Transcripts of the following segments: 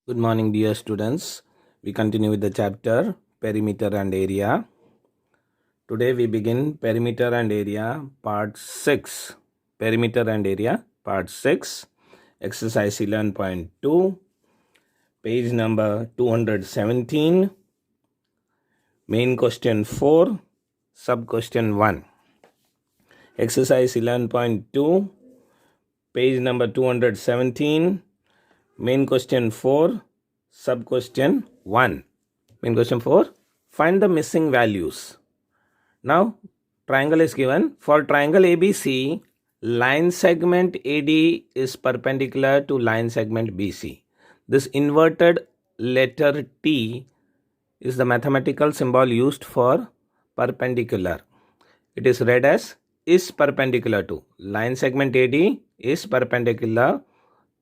Good morning, dear students. We continue with the chapter Perimeter and Area. Today we begin Perimeter and Area part 6. Perimeter and Area part 6. Exercise 11.2. Page number 217. Main question 4. Sub question 1. Exercise 11.2. Page number 217. Main question 4. Sub question 1. Main question 4. Find the missing values. Now, triangle is given. For triangle ABC, line segment AD is perpendicular to line segment BC. This inverted letter T is the mathematical symbol used for perpendicular. It is read as is perpendicular to. Line segment AD is perpendicular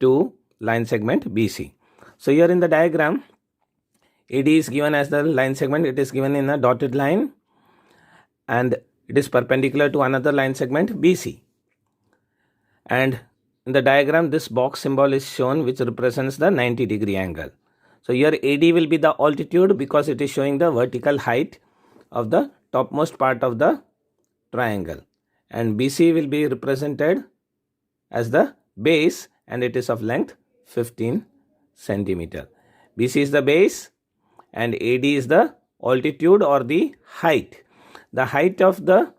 to line segment BC. So here in the diagram, AD is given as the line segment. It is given in a dotted line and it is perpendicular to another line segment BC. And in the diagram, this box symbol is shown which represents the 90-degree angle. So here AD will be the altitude because it is showing the vertical height of the topmost part of the triangle. And BC will be represented as the base and it is of length 15 centimeter. BC is the base and AD is the altitude or the height. The height of the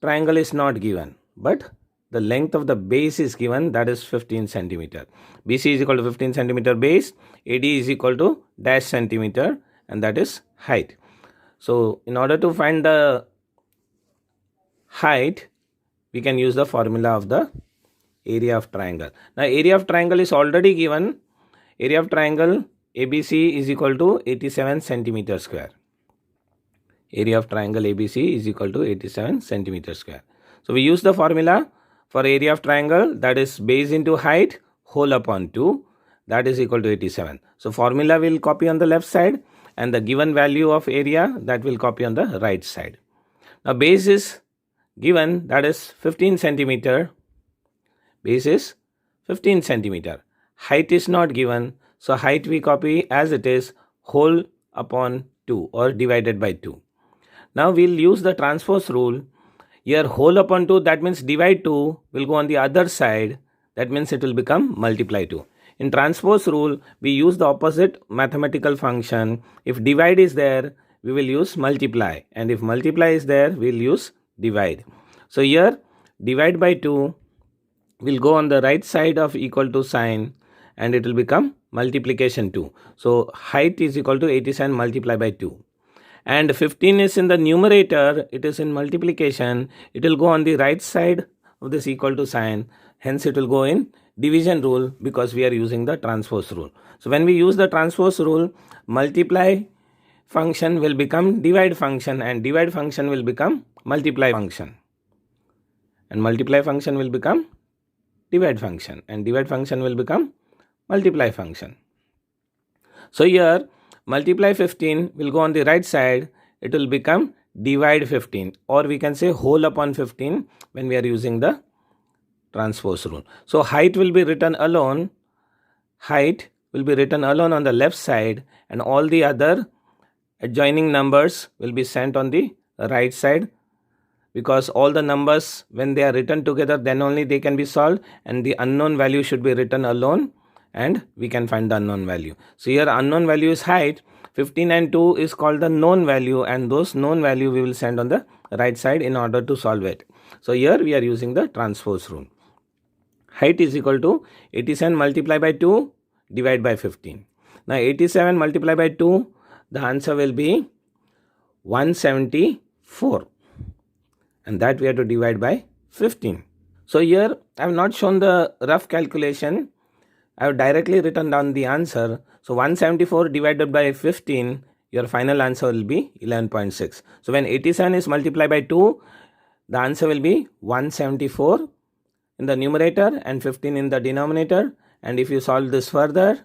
triangle is not given, but the length of the base is given, that is 15 centimeter. BC is equal to 15 centimeter base, AD is equal to dash centimeter, and that is height. So in order to find the height, we can use the formula of the area of triangle. Now area of triangle is already given. Area of triangle ABC is equal to 87 centimeter square. Area of triangle ABC is equal to 87 centimeter square. So we use the formula for area of triangle, that is base into height whole upon 2, that is equal to 87. So formula will copy on the left side and the given value of area that will copy on the right side. Now base is given, that is 15 centimeter. Base is 15 centimeter. Height is not given, so height we copy as it is whole upon 2 or divided by 2. Now we'll use the transpose rule. Here whole upon 2, that means divide 2 will go on the other side. That means it will become multiply 2. In transpose rule, we use the opposite mathematical function. If divide is there, we will use multiply. And if multiply is there, we'll use divide. So here divide by 2 will go on the right side of equal to sign and it will become multiplication 2. So height is equal to 87 multiplied by 2. And 15 is in the numerator, it is in multiplication, it will go on the right side of this equal to sign, hence it will go in division rule because we are using the transpose rule. So when we use the transpose rule, multiply function will become divide function and divide function will become multiply function. And multiply function will become divide function and divide function will become multiply function. So here multiply 15 will go on the right side, it will become divide 15 or we can say whole upon 15 when we are using the transpose rule. So height will be written alone, height will be written alone on the left side and all the other adjoining numbers will be sent on the right side because all the numbers when they are written together then only they can be solved and the unknown value should be written alone and we can find the unknown value. So here unknown value is height, 15 and 2 is called the known value and those known value we will send on the right side in order to solve it. So here we are using the transpose rule. Height is equal to 87 multiplied by 2 divided by 15. Now 87 multiplied by 2, the answer will be 174 and that we have to divide by 15. So here I have not shown the rough calculation. I have directly written down the answer. So 174 divided by 15, your final answer will be 11.6. So when 87 is multiplied by 2, the answer will be 174 in the numerator and 15 in the denominator. And if you solve this further,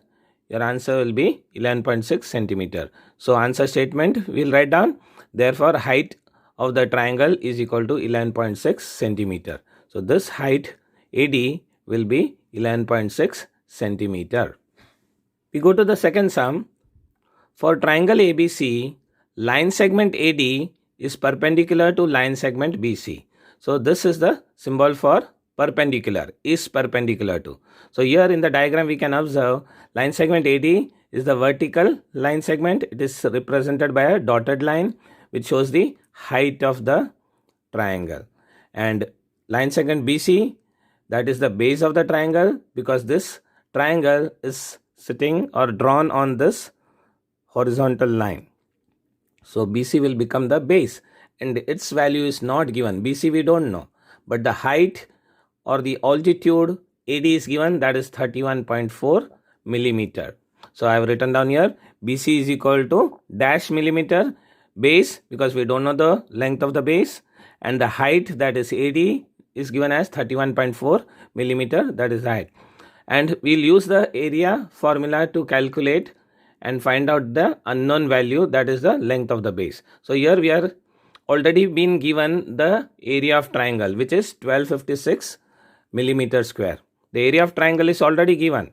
your answer will be 11.6 centimeter. So answer statement we will write down. Therefore, height of the triangle is equal to 11.6 centimeter. So this height AD will be 11.6 centimeter. We go to the second sum. For triangle ABC, line segment AD is perpendicular to line segment BC. So this is the symbol for perpendicular, is perpendicular to. So here in the diagram we can observe line segment AD is the vertical line segment. It is represented by a dotted line which shows the height of the triangle. And line segment BC, that is the base of the triangle, because this triangle is sitting or drawn on this horizontal line. So BC will become the base, and its value is not given. BC we don't know, but the height or the altitude AD is given, that is 31.4 millimeter. So I have written down here BC is equal to dash millimeter, base because we don't know the length of the base, and the height, that is AD, is given as 31.4 millimeter, that is height. And we'll use the area formula to calculate and find out the unknown value, that is the length of the base. So here we are already been given the area of triangle, which is 1256 millimeter square. The area of triangle is already given.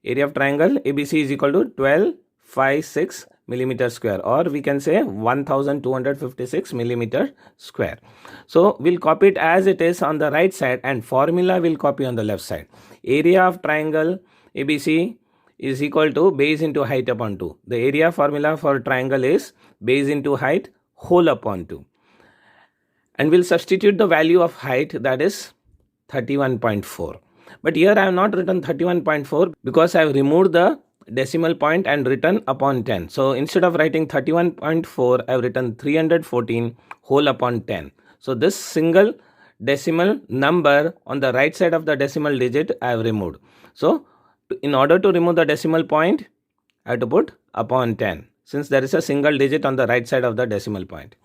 Area of triangle ABC is equal to 1256 millimeter square, or we can say 1256 millimeter square. So we'll copy it as it is on the right side, and formula will copy on the left side. Area of triangle ABC is equal to base into height upon 2. The area formula for triangle is base into height whole upon 2. And we'll substitute the value of height, that is 31.4. But here I have not written 31.4 because I have removed the decimal point and written upon 10. So instead of writing 31.4, I have written 314 whole upon 10. So this single decimal number on the right side of the decimal digit I have removed. So in order to remove the decimal point, I have to put upon 10, since there is a single digit on the right side of the decimal point.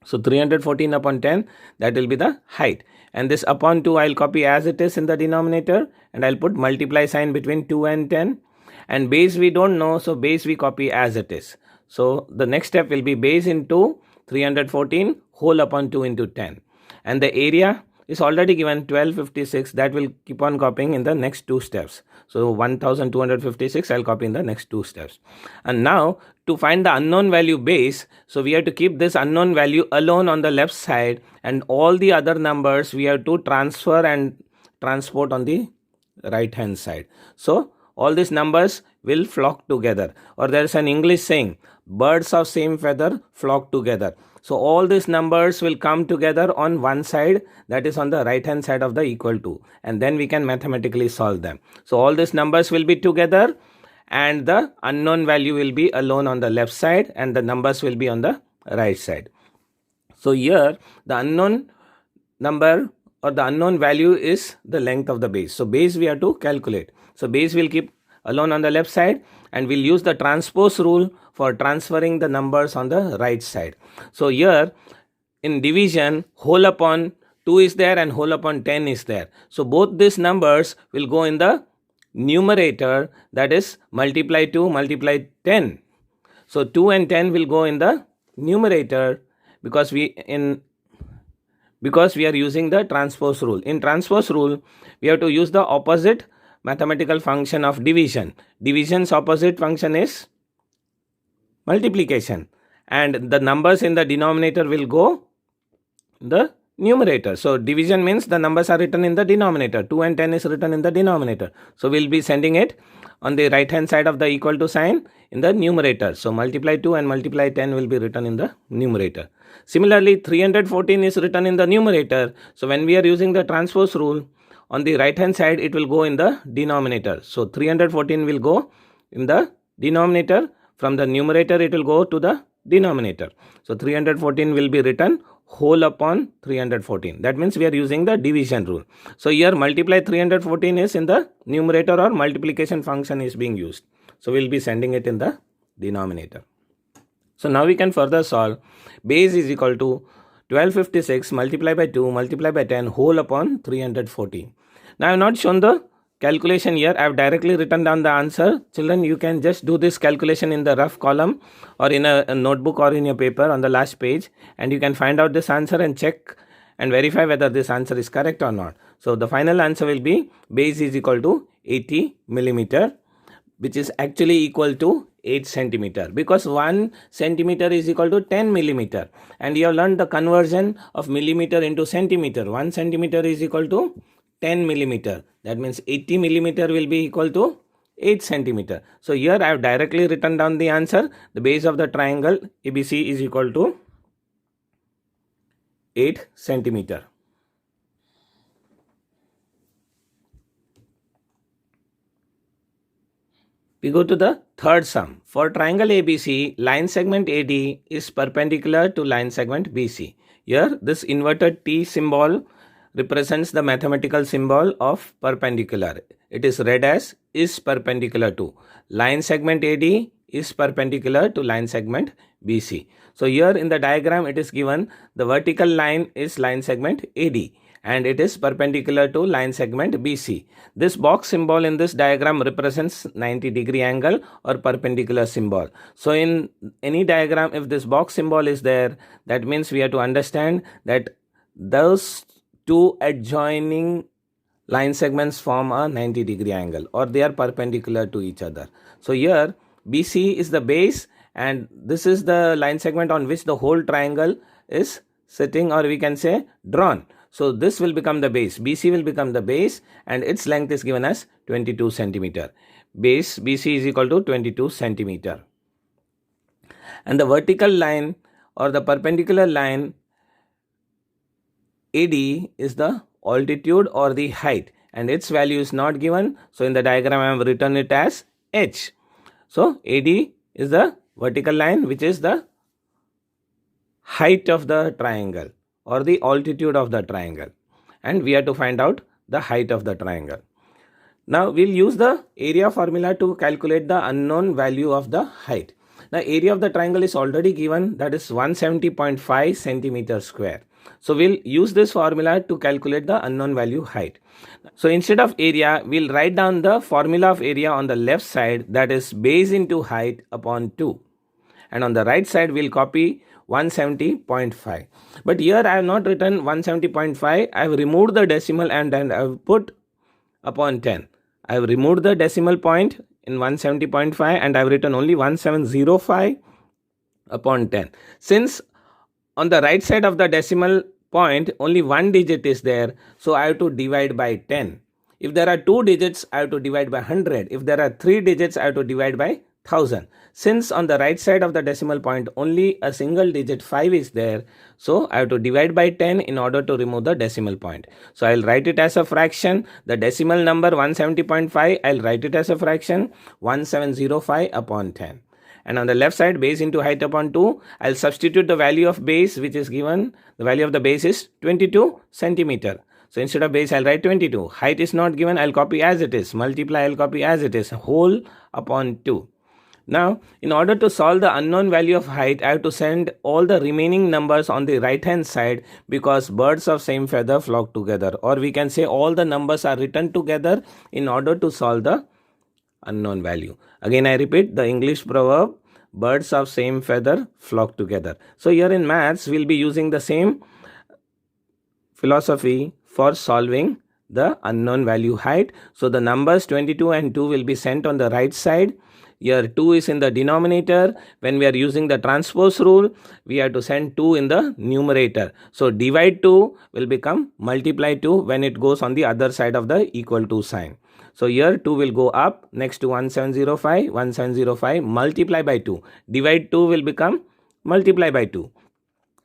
So 314 upon 10, that will be the height. And this upon 2 I will copy as it is in the denominator, and I will put multiply sign between 2 and 10. And base we don't know, so base we copy as it is. So the next step will be base into 314 whole upon 2 into 10. And the area is already given 1256, that will keep on copying in the next two steps. So 1256 I'll copy in the next two steps. And now to find the unknown value base, so we have to keep this unknown value alone on the left side, and all the other numbers we have to transfer and transport on the right hand side. So all these numbers will flock together, or there is an English saying, birds of same feather flock together. So all these numbers will come together on one side, that is on the right hand side of the equal to, and then we can mathematically solve them. So all these numbers will be together, and the unknown value will be alone on the left side, and the numbers will be on the right side. So here the unknown number or the unknown value is the length of the base. So base we have to calculate. So base will keep alone on the left side, and we'll use the transpose rule for transferring the numbers on the right side. So here in division, whole upon 2 is there and whole upon 10 is there. So both these numbers will go in the numerator, that is multiply 2 multiply 10. So 2 and 10 will go in the numerator because we are using the transpose rule. In transpose rule, we have to use the opposite mathematical function of division. Division's opposite function is multiplication, and the numbers in the denominator will go in the numerator. So division means the numbers are written in the denominator. 2 and 10 is written in the denominator. So we'll be sending it on the right hand side of the equal to sign in the numerator. So multiply 2 and multiply 10 will be written in the numerator. Similarly, 314 is written in the numerator. So when we are using the transpose rule, on the right hand side it will go in the denominator. So 314 will go in the denominator. From the numerator it will go to the denominator. So 314 will be written whole upon 314. That means we are using the division rule. So here multiply 314 is in the numerator, or multiplication function is being used. So we will be sending it in the denominator. So now we can further solve. Base is equal to 1256 multiplied by 2 multiplied by 10 whole upon 314. Now I have not shown the calculation here. I have directly written down the answer. Children, you can just do this calculation in the rough column or in a notebook or in your paper on the last page, and you can find out this answer and check and verify whether this answer is correct or not. So the final answer will be base is equal to 80 millimeter. which is actually equal to 8 centimeter, because 1 centimeter is equal to 10 millimeter, and you have learned the conversion of millimeter into centimeter. 1 centimeter is equal to 10 millimeter. That means 80 millimeter will be equal to 8 centimeter. So here I have directly written down the answer. The base of the triangle ABC is equal to 8 centimeter. We go to the third sum. For triangle ABC, line segment AD is perpendicular to line segment BC. Here, this inverted T symbol represents the mathematical symbol of perpendicular. It is read as is perpendicular to. Line segment AD is perpendicular to line segment BC. So here in the diagram it is given the vertical line is line segment AD and it is perpendicular to line segment BC. This box symbol in this diagram represents 90-degree angle or perpendicular symbol. So in any diagram, if this box symbol is there, that means we have to understand that those two adjoining line segments form a 90-degree angle or they are perpendicular to each other. So here BC is the base and this is the line segment on which the whole triangle is sitting, or we can say drawn. So this will become the base. BC will become the base and its length is given as 22 centimeter. Base BC is equal to 22 centimeter. And the vertical line or the perpendicular line AD is the altitude or the height and its value is not given. So in the diagram I have written it as H. So AD is the vertical line which is the height of the triangle or the altitude of the triangle, and we have to find out the height of the triangle. Now we'll use the area formula to calculate the unknown value of the height. The area of the triangle is already given, that is 170.5 centimeter square. So we'll use this formula to calculate the unknown value height. So instead of area, we'll write down the formula of area on the left side, that is base into height upon 2. And on the right side, we'll copy 170.5. But here I have not written 170.5. I have removed the decimal and then I have put upon 10. I have removed the decimal point in 170.5 and I have written only 1705 upon 10. Since on the right side of the decimal point only one digit is there, so I have to divide by 10. If there are 2 digits, I have to divide by 100. If there are 3 digits, I have to divide by 1000. Since on the right side of the decimal point only a single digit 5 is there, so I have to divide by 10 in order to remove the decimal point. So I'll write it as a fraction. The decimal number 170.5, I'll write it as a fraction 1705 upon 10. And on the left side, base into height upon 2, I'll substitute the value of base which is given. The value of the base is 22 centimeter. So instead of base, I'll write 22. Height is not given, I'll copy as it is. Multiply, I'll copy as it is. Whole upon 2. Now, in order to solve the unknown value of height, I have to send all the remaining numbers on the right hand side, because birds of same feather flock together. Or we can say all the numbers are written together in order to solve the unknown value. Again, I repeat the English proverb, birds of same feather flock together. So here in maths, we'll be using the same philosophy for solving the unknown value height. So the numbers 22 and 2 will be sent on the right side. Here 2 is in the denominator. When we are using the transpose rule, we have to send 2 in the numerator. So divide 2 will become multiply 2 when it goes on the other side of the equal to sign. So here 2 will go up next to 1705, multiply by 2. Divide 2 will become multiply by 2.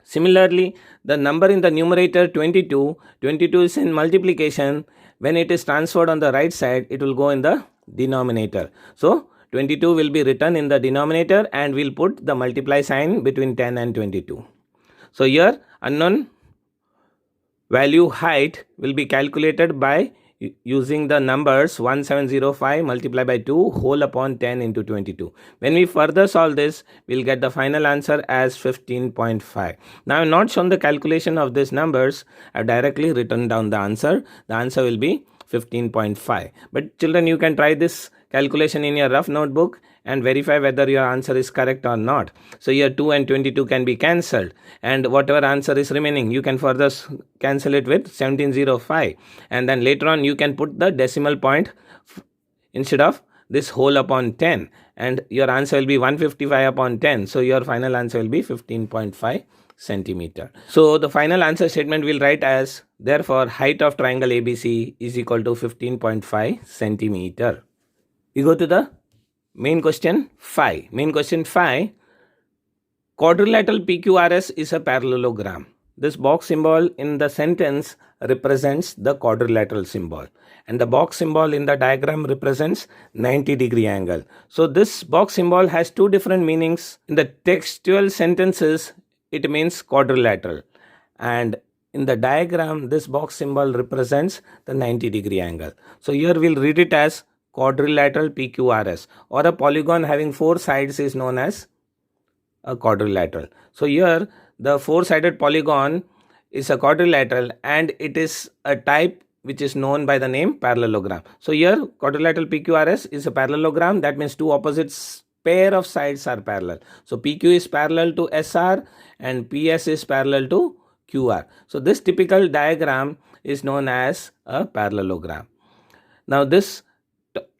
Similarly, the number in the numerator 22 is in multiplication. When it is transferred on the right side, it will go in the denominator. So 22 will be written in the denominator and we'll put the multiply sign between 10 and 22. So here unknown value height will be calculated by using the numbers 1705 multiplied by 2 whole upon 10 into 22. When we further solve this, we'll get the final answer as 15.5. Now I have not shown the calculation of these numbers. I have directly written down the answer. The answer will be 15.5. But children, you can try this calculation in your rough notebook and verify whether your answer is correct or not. So here 2 and 22 can be cancelled, and whatever answer is remaining, you can further cancel it with 1705, and then later on you can put the decimal point instead of this whole upon 10, and your answer will be 155 upon 10. So your final answer will be 15.5 centimeter. So the final answer statement we'll write as, therefore height of triangle ABC is equal to 15.5 centimeter. We go to the main question 5. Main question 5. Quadrilateral PQRS is a parallelogram. This box symbol in the sentence represents the quadrilateral symbol, and the box symbol in the diagram represents 90-degree angle. So this box symbol has two different meanings. In the textual sentences, it means quadrilateral, and in the diagram, this box symbol represents the 90-degree angle. So here we'll read it as quadrilateral PQRS, or a polygon having four sides is known as a quadrilateral. So here the four-sided polygon is a quadrilateral, and it is a type which is known by the name parallelogram. So here quadrilateral PQRS is a parallelogram. That means two opposites pair of sides are parallel. So PQ is parallel to SR and PS is parallel to QR. So this typical diagram is known as a parallelogram. Now this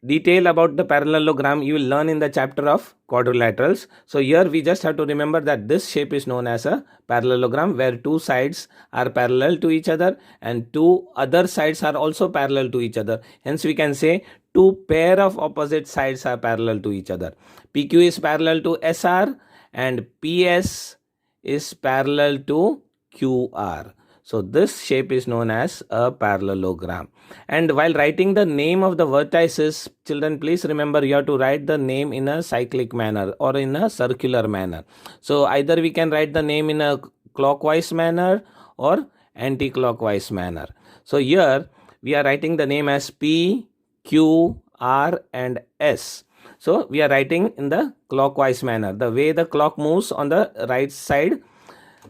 detail about the parallelogram you will learn in the chapter of quadrilaterals. So here we just have to remember that this shape is known as a parallelogram, where two sides are parallel to each other and two other sides are also parallel to each other. Hence we can say two pair of opposite sides are parallel to each other. PQ is parallel to SR and PS is parallel to QR. So this shape is known as a parallelogram. And while writing the name of the vertices, children, please remember you have to write the name in a cyclic manner or in a circular manner. So either we can write the name in a clockwise manner or anti-clockwise manner. So here we are writing the name as P, Q, R and S. So we are writing in the clockwise manner, the way the clock moves on the right side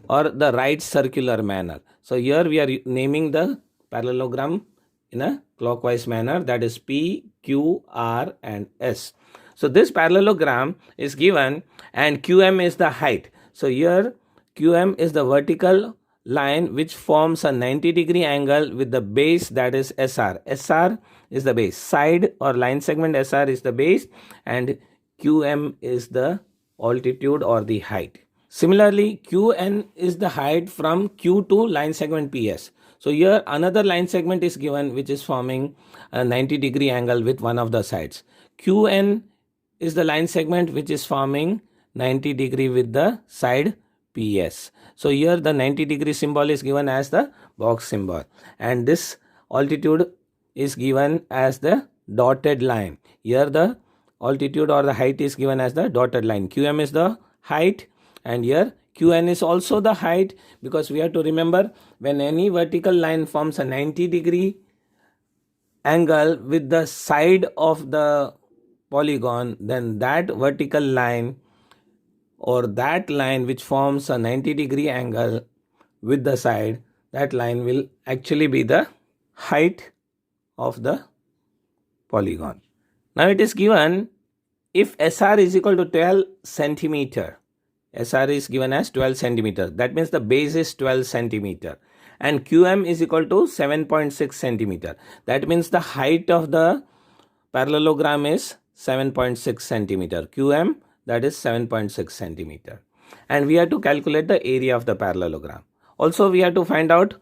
or the right circular manner. So here we are naming the parallelogram in a clockwise manner, that is P, Q, R and S. So this parallelogram is given and QM is the height. So here QM is the vertical line which forms a 90-degree angle with the base, that is SR. SR is the base. Side or line segment SR is the base and QM is the altitude or the height. Similarly, QN is the height from Q to line segment PS. So here another line segment is given which is forming a 90-degree angle with one of the sides. QN is the line segment which is forming 90-degree with the side PS. So here the 90-degree symbol is given as the box symbol, and this altitude is given as the dotted line. Here the altitude or the height is given as the dotted line. QM is the height, and here QN is also the height, because we have to remember when any vertical line forms a 90-degree angle with the side of the polygon, then that vertical line or that line which forms a 90-degree angle with the side, that line will actually be the height of the polygon. Now it is given if SR is equal to 12 centimeter. SR is given as 12 centimeter. That means the base is 12 centimeter. And QM is equal to 7.6 centimeter. That means the height of the parallelogram is 7.6 centimeter. QM, that is 7.6 centimeter. And we have to calculate the area of the parallelogram. Also we have to find out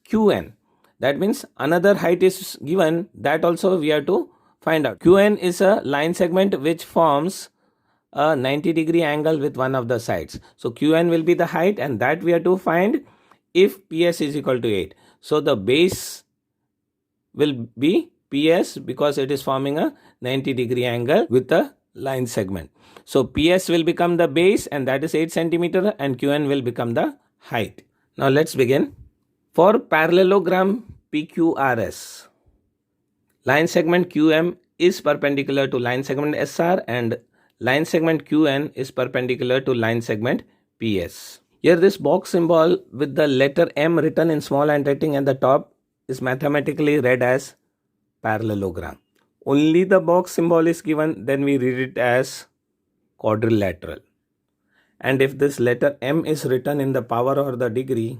QN. That means another height is given, that also we have to find out. QN is a line segment which forms a 90-degree angle with one of the sides. So QN will be the height, and that we have to find if PS is equal to 8. So the base will be PS because it is forming a 90-degree angle with a line segment. So PS will become the base, and that is 8 centimeter, and QN will become the height. Now let's begin. For parallelogram PQRS, line segment QM is perpendicular to line segment SR and line segment QN is perpendicular to line segment PS. Here this box symbol with the letter M written in small handwriting at the top is mathematically read as parallelogram. Only the box symbol is given, then we read it as quadrilateral. And if this letter M is written in the power or the degree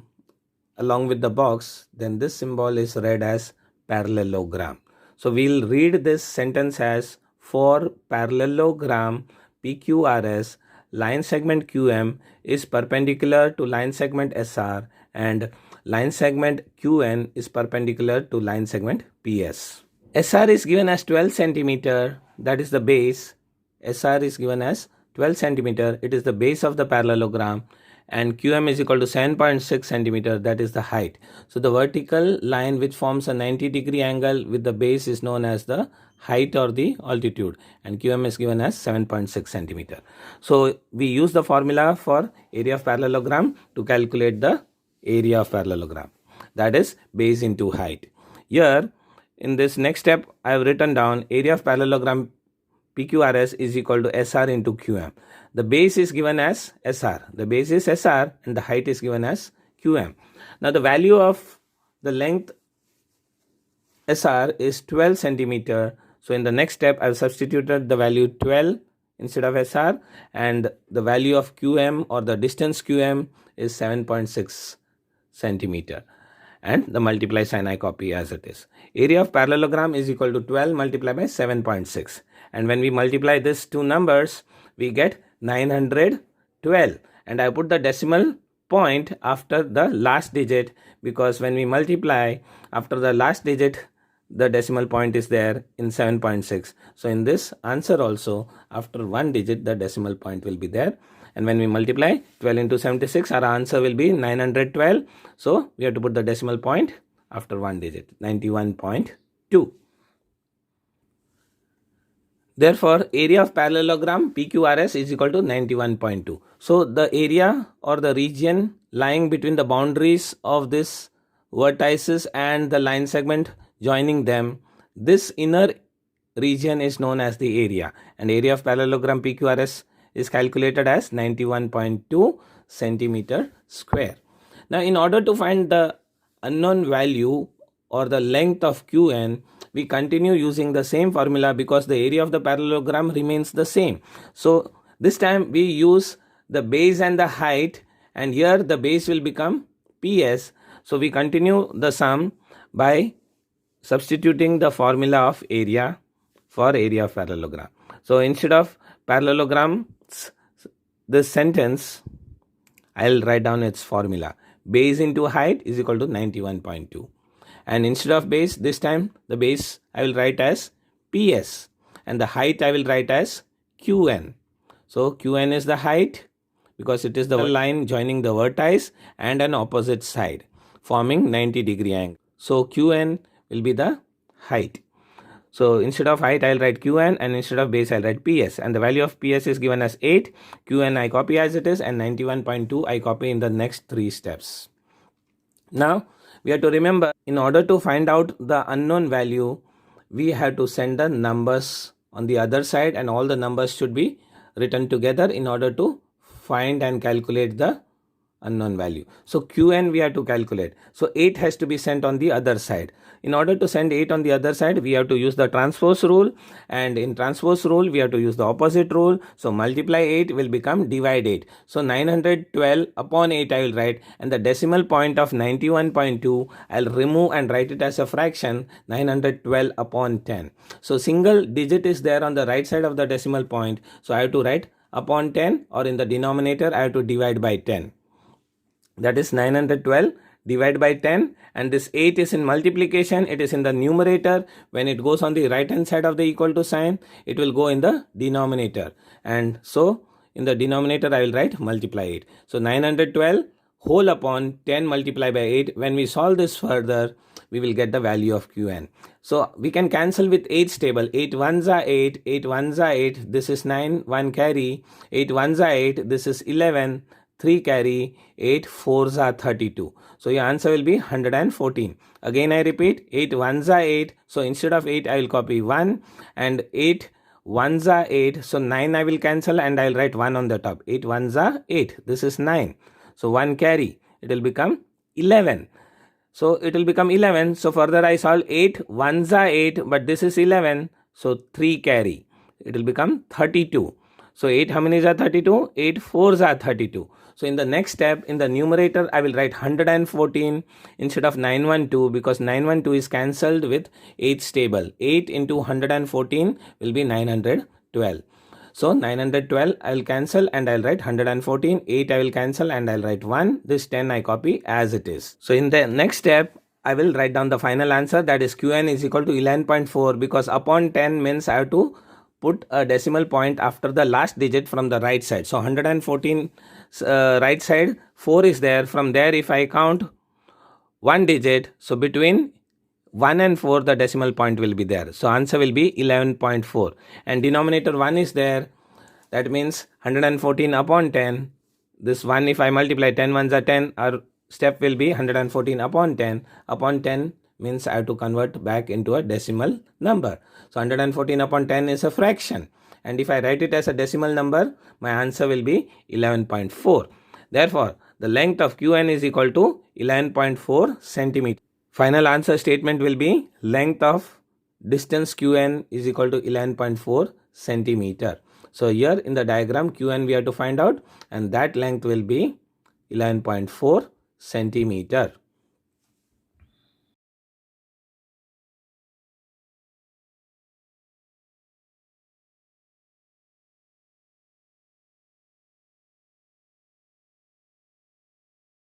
along with the box, then this symbol is read as parallelogram. So we'll read this sentence as for parallelogram PQRS, line segment QM is perpendicular to line segment SR and line segment QN is perpendicular to line segment PS. SR is given as 12 centimeter, that is the base. SR is given as 12 centimeter, it is the base of the parallelogram, and QM is equal to 7.6 centimeter, that is the height. So the vertical line which forms a 90-degree angle with the base is known as the height or the altitude, and QM is given as 7.6 centimeter. So we use the formula for area of parallelogram to calculate the area of parallelogram, that is base into height. Here in this next step I have written down area of parallelogram PQRS is equal to SR into QM. The base is given as SR. The base is SR and the height is given as QM. Now the value of the length SR is 12 centimeter. So in the next step I have substituted the value 12 instead of SR, and the value of QM or the distance QM is 7.6 centimeter. And the multiply sign I copy as it is. Area of parallelogram is equal to 12 multiplied by 7.6. And when we multiply these two numbers, we get 912. And I put the decimal point after the last digit, because when we multiply after the last digit, the decimal point is there in 7.6. So in this answer also, after one digit, the decimal point will be there. And when we multiply 12 into 76, our answer will be 912. So we have to put the decimal point after one digit, 91.2. Therefore, area of parallelogram PQRS is equal to 91.2. So the area or the region lying between the boundaries of this vertices and the line segment joining them, this inner region is known as the area, and area of parallelogram PQRS is calculated as 91.2 centimeter square. Now in order to find the unknown value or the length of QN, we continue using the same formula because the area of the parallelogram remains the same. So this time we use the base and the height, and here the base will become PS. So we continue the sum by substituting the formula of area for area of parallelogram. So instead of parallelogram, this sentence, I'll write down its formula. Base into height is equal to 91.2. And instead of base, this time the base I will write as PS and the height I will write as QN. So QN is the height because it is the line joining the vertex and an opposite side forming 90-degree angle. So QN will be the height. So instead of height I'll write QN, and instead of base I'll write PS, and the value of PS is given as 8. QN I copy as it is, and 91.2 I copy in the next 3 steps. Now we have to remember, in order to find out the unknown value, we have to send the numbers on the other side, and all the numbers should be written together in order to find and calculate the unknown value. So QN we have to calculate. So 8 has to be sent on the other side. In order to send 8 on the other side, we have to use the transpose rule, and in transpose rule we have to use the opposite rule. So multiply 8 will become divide 8. So 912 upon 8 I will write, and the decimal point of 91.2 I'll remove and write it as a fraction, 912 upon 10. So single digit is there on the right side of the decimal point, so I have to write upon 10, or in the denominator I have to divide by 10. That is 912 divided by 10, and this 8 is in multiplication, it is in the numerator. When it goes on the right hand side of the equal to sign, it will go in the denominator, and so in the denominator I will write multiply 8. So 912 whole upon 10 multiplied by 8. When we solve this further, we will get the value of QN. So we can cancel with 8's table. 8 ones are 8, 8 ones are 8, this is 9, 1 carry, 8 ones are 8, this is 11, 3 carry, 8 4s are 32. So your answer will be 114. Again I repeat, 8 ones are 8. So instead of 8 I will copy 1, and 8 ones are 8. So 9 I will cancel and I will write 1 on the top. 8 ones are 8. This is 9. So 1 carry. It will become 11. So it will become 11. So further I solve 8 ones are 8, but this is 11. So 3 carry. It will become 32. So 8 how many are 32? 8 4s are 32. So in the next step, in the numerator, I will write 114 instead of 912 because 912 is cancelled with 8 stable. 8 into 114 will be 912. So 912 I will cancel and I'll write 114. 8 I will cancel and I'll write 1. This 10 I copy as it is. So in the next step, I will write down the final answer, that is Qn is equal to 11.4 because upon 10 means I have to put a decimal point after the last digit from the right side. So 114 right side 4 is there. From there if I count one digit, so between 1 and 4 the decimal point will be there. So answer will be 11.4 and denominator 1 is there. That means 114 upon 10. This 1 if I multiply 10 ones are 10, our step will be 114 upon 10. Upon 10 means I have to convert back into a decimal number. So 114 upon 10 is a fraction. And if I write it as a decimal number, my answer will be 11.4. Therefore, the length of Qn is equal to 11.4 centimeter. Final answer statement will be length of distance Qn is equal to 11.4 centimeter. So here in the diagram Qn we have to find out and that length will be 11.4 centimeter.